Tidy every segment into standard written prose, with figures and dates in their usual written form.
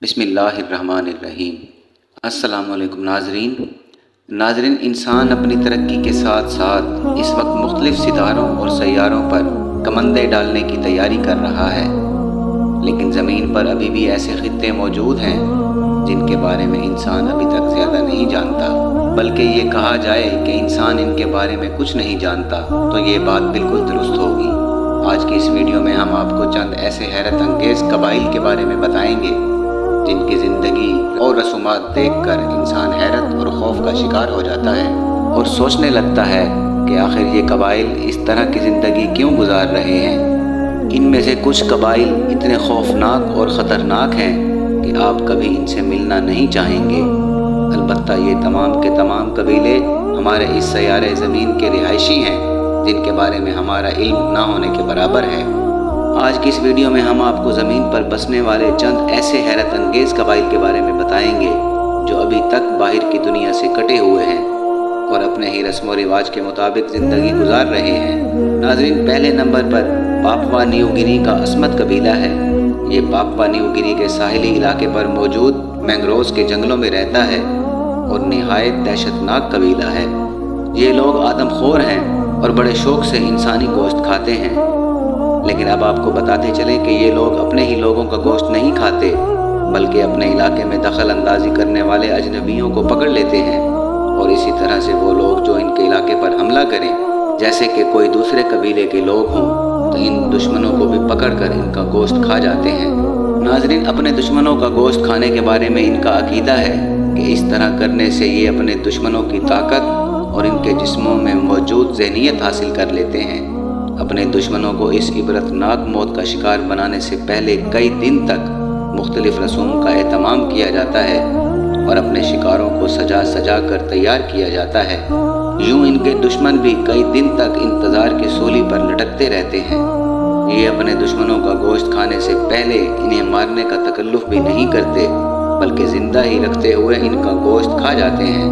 बिस्मिल्लाहिर्रहमानिर्रहीम। अस्सलामु अलैकुम नाज़रीन, इंसान अपनी तरक्की के साथ साथ इस वक्त मुख्तलिफ सितारों और सैयारों पर कमंदे डालने की तैयारी कर रहा है, लेकिन ज़मीन पर अभी भी ऐसे खित्ते मौजूद हैं जिनके बारे में इंसान अभी तक ज़्यादा नहीं जानता। बल्कि ये कहा जाए कि इंसान इनके बारे में कुछ नहीं जानता तो ये बात बिल्कुल दुरुस्त होगी। आज की इस वीडियो में हम आपको चंद ऐसे हैरत अंगेज़ कबाइल के बारे में बताएंगे जिनकी ज़िंदगी और रसूमात देखकर इंसान हैरत और खौफ का शिकार हो जाता है और सोचने लगता है कि आखिर ये कबाइल इस तरह की ज़िंदगी क्यों गुजार रहे हैं। इनमें से कुछ कबाइल इतने खौफनाक और ख़तरनाक हैं कि आप कभी इनसे मिलना नहीं चाहेंगे। अलबत्ता ये तमाम के तमाम कबीले हमारे इस सयारे ज़मीन के रिहायशी हैं जिनके बारे में हमारा इल्म ना होने के बराबर है। आज की इस वीडियो में हम आपको ज़मीन पर बसने वाले चंद ऐसे हैरत अंगेज़ कबाइल के बारे में बताएंगे जो अभी तक बाहर की दुनिया से कटे हुए हैं और अपने ही रस्म व रिवाज के मुताबिक ज़िंदगी गुजार रहे हैं। नाज़रीन, पहले नंबर पर पापुआ न्यू गिनी का असमत कबीला है। ये पापुआ न्यू गिनी के साहिली इलाके पर मौजूद मैंग्रोव्स के जंगलों में रहता है और निहायत दहशतनाक कबीला है। ये लोग आदमखोर हैं और बड़े शौक़ से इंसानी गोश्त खाते हैं, लेकिन अब आपको बताते चलें कि ये लोग अपने ही लोगों का गोश्त नहीं खाते बल्कि अपने इलाके में दखल अंदाजी करने वाले अजनबियों को पकड़ लेते हैं और इसी तरह से वो लोग जो इनके इलाके पर हमला करें, जैसे कि कोई दूसरे कबीले के लोग हों, तो इन दुश्मनों को भी पकड़ कर इनका गोश्त खा जाते हैं। नाज़रीन, अपने दुश्मनों का गोश्त खाने के बारे में इनका अकीदा है कि इस तरह करने से ये अपने दुश्मनों की ताकत और इनके जिस्मों में मौजूद ज़हनियत हासिल कर लेते हैं। अपने दुश्मनों को इस इबरतनाक मौत का शिकार बनाने से पहले कई दिन तक मुख्तलिफ रसूम का एहतमाम किया जाता है और अपने शिकारों को सजा सजा कर तैयार किया जाता है। यूं इनके दुश्मन भी कई दिन तक इंतज़ार की सूली पर लटकते रहते हैं। ये अपने दुश्मनों का गोश्त खाने से पहले इन्हें मारने का तकल्लुफ़ भी नहीं करते बल्कि ज़िंदा ही रखते हुए इनका गोश्त खा जाते हैं।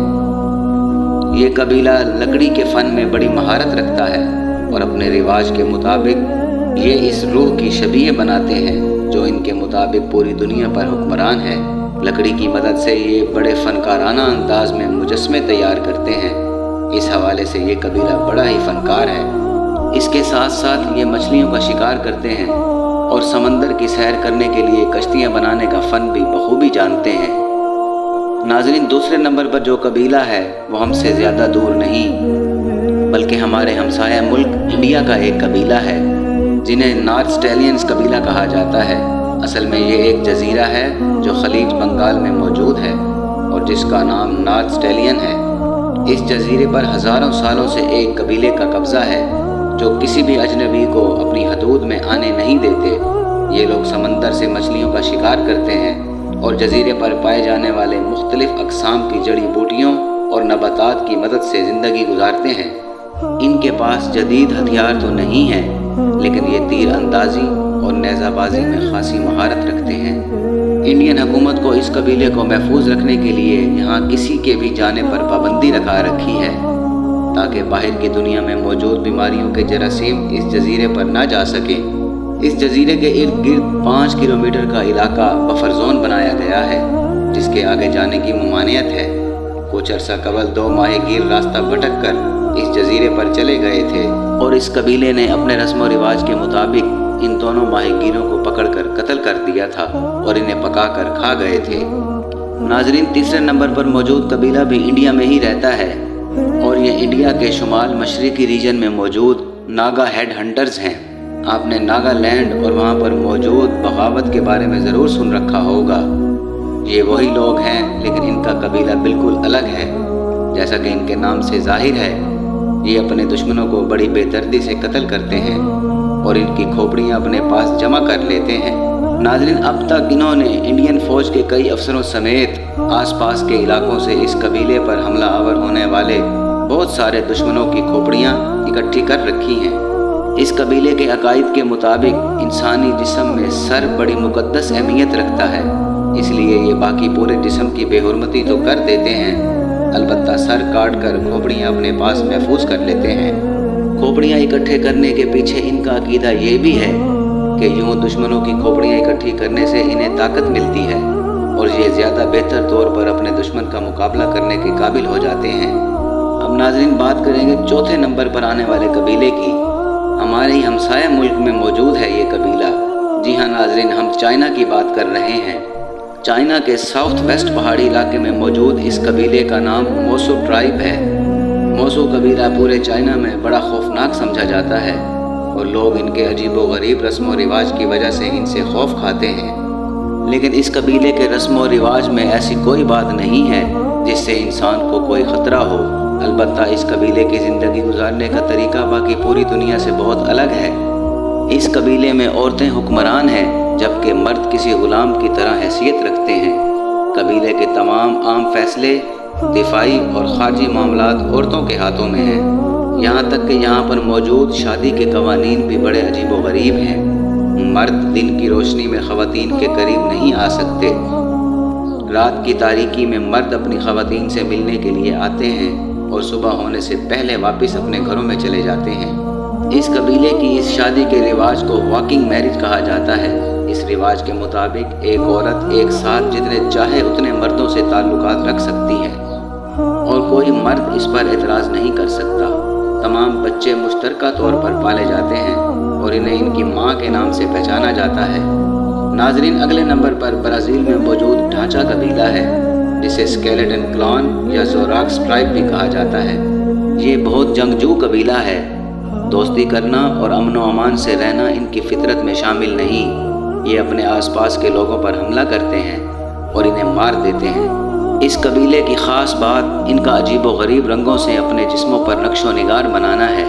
ये कबीला लकड़ी के फ़न में बड़ी महारत रखता है और अपने रिवाज के मुताबिक ये इस रूह की शबीह बनाते हैं जो इनके मुताबिक पूरी दुनिया पर हुक्मरान है। लकड़ी की मदद से ये बड़े फ़नकाराना अंदाज में मुजस्मे तैयार करते हैं। इस हवाले से ये कबीला बड़ा ही फ़नकार है। इसके साथ साथ ये मछलियों का शिकार करते हैं और समंदर की सैर करने के लिए कश्तियाँ बनाने का फ़न भी बखूबी जानते हैं। नाज़रीन, दूसरे नंबर पर जो कबीला है वो हमसे ज़्यादा दूर नहीं बल्कि हमारे हमसाया मुल्क इंडिया का एक कबीला है जिन्हें नॉर्थ स्टेलियंस कबीला कहा जाता है। असल में ये एक जजीरा है जो खलीज बंगाल में मौजूद है और जिसका नाम नॉर्थ स्टेलियन है। इस जजीरे पर हज़ारों सालों से एक कबीले का कब्ज़ा है जो किसी भी अजनबी को अपनी हदूद में आने नहीं देते। ये लोग समंदर से मछलियों का शिकार करते हैं और जजीरे पर पाए जाने वाले मुख्तलिफ़ अक़साम की जड़ी बूटियों और नबातात की मदद से ज़िंदगी गुजारते हैं। इनके पास जदीद हथियार तो नहीं है, लेकिन ये तीर अंदाजी और नेज़ाबाजी में खासी महारत रखते हैं। इंडियन हुकूमत को इस कबीले को महफूज रखने के लिए यहाँ किसी के भी जाने पर पाबंदी लगा रखी है ताकि बाहर की दुनिया में मौजूद बीमारियों के जरासीम इस जजीरे पर ना जा सकें। इस जजीरे के इर्द गिर्द 5 किलोमीटर का इलाका बफर जोन बनाया गया है जिसके आगे जाने की ममानियत है। कुछ अरसा कबल 2 माहीगीर रास्ता भटक कर इस जजीरे पर चले गए थे और इस कबीले ने अपने रस्म व रिवाज के मुताबिक इन दोनों माहीगीरों को पकड़कर कत्ल कर दिया था और इन्हें पकाकर खा गए थे। नाज़रीन, तीसरे नंबर पर मौजूद कबीला भी इंडिया में ही रहता है और ये इंडिया के शुमाल मशरक़ी रीजन में मौजूद नागा हेड हंटर्स हैं। आपने नागालैंड और वहाँ पर मौजूद बगावत के बारे में ज़रूर सुन रखा होगा। ये वही लोग हैं, लेकिन इनका कबीला बिल्कुल अलग है। जैसा कि इनके नाम से ज़ाहिर है, ये अपने दुश्मनों को बड़ी बेदर्दी से कत्ल करते हैं और इनकी खोपड़ियाँ अपने पास जमा कर लेते हैं। नाज़रीन, अब तक इन्होंने इंडियन फ़ौज के कई अफसरों समेत आसपास के इलाकों से इस कबीले पर हमला आवर होने वाले बहुत सारे दुश्मनों की खोपड़ियाँ इकट्ठी कर रखी हैं। इस कबीले के अकायद के मुताबिक इंसानी जिस्म में सर बड़ी मुक़द्दस अहमियत रखता है, इसलिए ये बाकी पूरे जिस्म की बेहुरमती तो कर देते हैं, अलबत्ता सर काट कर खोपड़ियाँ अपने पास महफूज कर लेते हैं। खोपड़ियाँ इकट्ठे करने के पीछे इनका अकीदा ये भी है कि यूँ दुश्मनों की खोपड़ियाँ इकट्ठी करने से इन्हें ताकत मिलती है زیادہ بہتر طور پر اپنے دشمن کا مقابلہ کرنے کے قابل ہو جاتے ہیں۔ اب ناظرین بات کریں گے چوتھے نمبر پر آنے والے قبیلے کی۔ ہمارے ہی ہمسایہ ملک میں موجود ہے یہ قبیلہ۔ جی ہاں ناظرین، ہم چائنا کی بات کر رہے ہیں۔ چائنا کے ساؤتھ ویسٹ پہاڑی علاقے میں موجود اس قبیلے کا نام موسو ٹرائب ہے۔ موسو قبیلہ پورے چائنا میں بڑا خوفناک سمجھا جاتا ہے اور لوگ ان کے عجیب و غریب رسم و رواج کی وجہ سے ان سے خوف کھاتے ہیں۔ لیکن اس قبیلے کے رسم و رواج میں ایسی کوئی بات نہیں ہے جس سے انسان کو کوئی خطرہ ہو۔ البتہ اس قبیلے کی زندگی گزارنے کا طریقہ باقی پوری دنیا سے بہت الگ ہے۔ اس قبیلے میں عورتیں حکمران ہیں جبکہ مرد کسی غلام کی طرح حیثیت رکھتے ہیں۔ قبیلے کے تمام عام فیصلے، دفاعی اور خارجی معاملات عورتوں کے ہاتھوں میں ہیں۔ یہاں تک کہ یہاں پر موجود شادی کے قوانین بھی بڑے عجیب و غریب ہیں۔ مرد دن کی روشنی میں خواتین کے قریب نہیں آ سکتے۔ رات کی تاریکی میں مرد اپنی خواتین سے ملنے کے لیے آتے ہیں اور صبح ہونے سے پہلے واپس اپنے گھروں میں چلے جاتے ہیں۔ اس قبیلے کی اس شادی کے رواج کو واکنگ میرج کہا جاتا ہے۔ اس رواج کے مطابق ایک عورت ایک ساتھ جتنے چاہے اتنے مردوں سے تعلقات رکھ سکتی ہے اور کوئی مرد اس پر اعتراض نہیں کر سکتا۔ تمام بچے مشترکہ طور پر پالے جاتے ہیں اور انہیں ان کی ماں کے نام سے پہچانا جاتا ہے۔ ناظرین اگلے نمبر پر برازیل میں موجود ڈھانچہ قبیلہ ہے جسے اسکیلیٹن کلان یا زوراکس ٹرائب بھی کہا جاتا ہے۔ یہ بہت جنگجو قبیلہ ہے۔ دوستی کرنا اور امن و امان سے رہنا ان کی فطرت میں شامل نہیں۔ یہ اپنے آس پاس کے لوگوں پر حملہ کرتے ہیں اور انہیں مار دیتے ہیں۔ اس قبیلے کی خاص بات ان کا عجیب و غریب رنگوں سے اپنے جسموں پر نقش و نگار بنانا ہے۔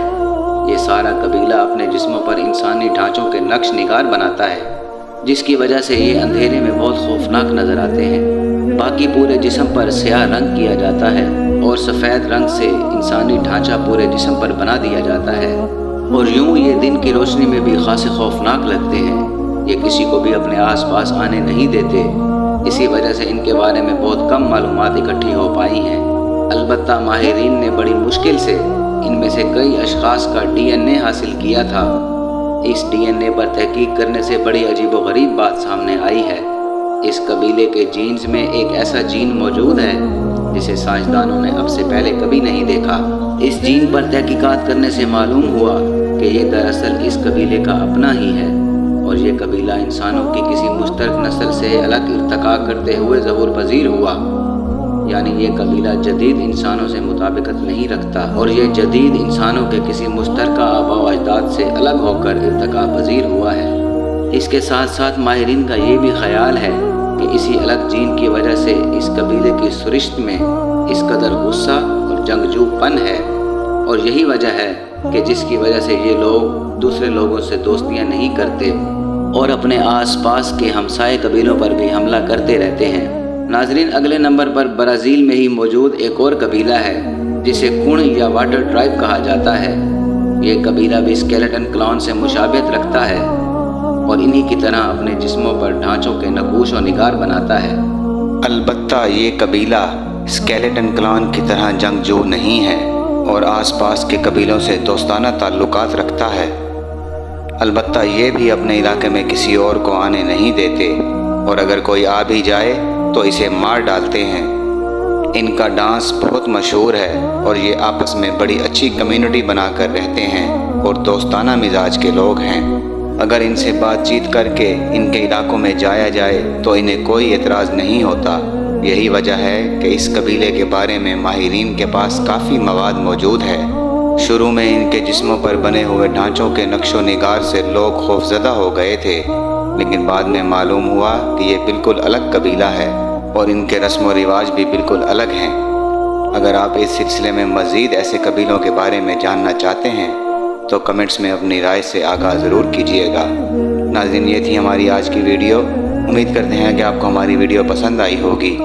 یہ سارا قبیلہ اپنے جسموں پر انسانی ڈھانچوں کے نقش نگار بناتا ہے جس کی وجہ سے یہ اندھیرے میں بہت خوفناک نظر آتے ہیں۔ باقی پورے جسم پر سیاہ رنگ کیا جاتا ہے اور سفید رنگ سے انسانی ڈھانچہ پورے جسم پر بنا دیا جاتا ہے، اور یوں یہ دن کی روشنی میں بھی خاصے خوفناک لگتے ہیں۔ یہ کسی کو بھی اپنے آس پاس آنے نہیں دیتے، اسی وجہ سے ان کے بارے میں بہت کم معلومات اکٹھی ہو پائی ہیں۔ البتہ ماہرین نے بڑی مشکل سے ان میں سے کئی اشخاص کا DNA حاصل کیا تھا۔ اس DNA پر تحقیق کرنے سے بڑی عجیب و غریب بات سامنے آئی ہے۔ اس قبیلے کے جینز میں ایک ایسا جین موجود ہے جسے سائنسدانوں نے اب سے پہلے کبھی نہیں دیکھا۔ اس جین پر تحقیقات کرنے سے معلوم ہوا کہ یہ دراصل اس قبیلے کا اپنا ہی ہے، اور یہ قبیلہ انسانوں کی کسی مشترک نسل سے الگ ارتقاء کرتے ہوئے ظہور پذیر ہوا۔ یعنی یہ قبیلہ جدید انسانوں سے مطابقت نہیں رکھتا اور یہ جدید انسانوں کے کسی مشترکہ آباء و اجداد سے الگ ہو کر ارتقاء پذیر ہوا ہے۔ اس کے ساتھ ساتھ ماہرین کا یہ بھی خیال ہے کہ اسی الگ جین کی وجہ سے اس قبیلے کی سرشت میں اس قدر غصہ اور جنگجو پن ہے، اور یہی وجہ ہے کہ جس کی وجہ سے یہ لوگ دوسرے لوگوں سے دوستیاں نہیں کرتے اور اپنے آس پاس کے ہمسائے قبیلوں پر بھی حملہ کرتے رہتے ہیں۔ ناظرین اگلے نمبر پر برازیل میں ہی موجود ایک اور قبیلہ ہے جسے کون یا واٹر ٹرائب کہا جاتا ہے۔ یہ قبیلہ بھی اسکیلیٹن کلان سے مشابہت رکھتا ہے اور انہی کی طرح اپنے جسموں پر ڈھانچوں کے نقوش و نگار بناتا ہے۔ البتہ یہ قبیلہ اسکیلیٹن کلان کی طرح جنگجو نہیں ہے اور آس پاس کے قبیلوں سے دوستانہ تعلقات رکھتا ہے۔ البتہ یہ بھی اپنے علاقے میں کسی اور کو آنے نہیں دیتے، اور اگر کوئی آ بھی جائے تو اسے مار ڈالتے ہیں۔ ان کا ڈانس بہت مشہور ہے اور یہ آپس میں بڑی اچھی کمیونٹی بنا کر رہتے ہیں اور دوستانہ مزاج کے لوگ ہیں۔ اگر ان سے بات چیت کر کے ان کے علاقوں میں جایا جائے تو انہیں کوئی اعتراض نہیں ہوتا۔ یہی وجہ ہے کہ اس قبیلے کے بارے میں ماہرین کے پاس کافی مواد موجود ہے۔ شروع میں ان کے جسموں پر بنے ہوئے ڈھانچوں کے نقش و نگار سے لوگ خوفزدہ ہو گئے تھے، لیکن بعد میں معلوم ہوا کہ یہ بالکل الگ قبیلہ ہے اور ان کے رسم و رواج بھی بالکل الگ ہیں۔ اگر آپ اس سلسلے میں مزید ایسے قبیلوں کے بارے میں جاننا چاہتے ہیں تو کمنٹس میں اپنی رائے سے آگاہ ضرور کیجیے گا۔ ناظرین یہ تھی ہماری آج کی ویڈیو۔ امید کرتے ہیں کہ آپ کو ہماری ویڈیو پسند آئی ہوگی۔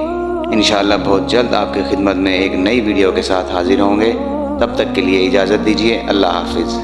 انشاءاللہ بہت جلد آپ کی خدمت میں ایک نئی ویڈیو کے ساتھ حاضر ہوں گے۔ تب تک کے لیے اجازت دیجیے۔ اللہ حافظ۔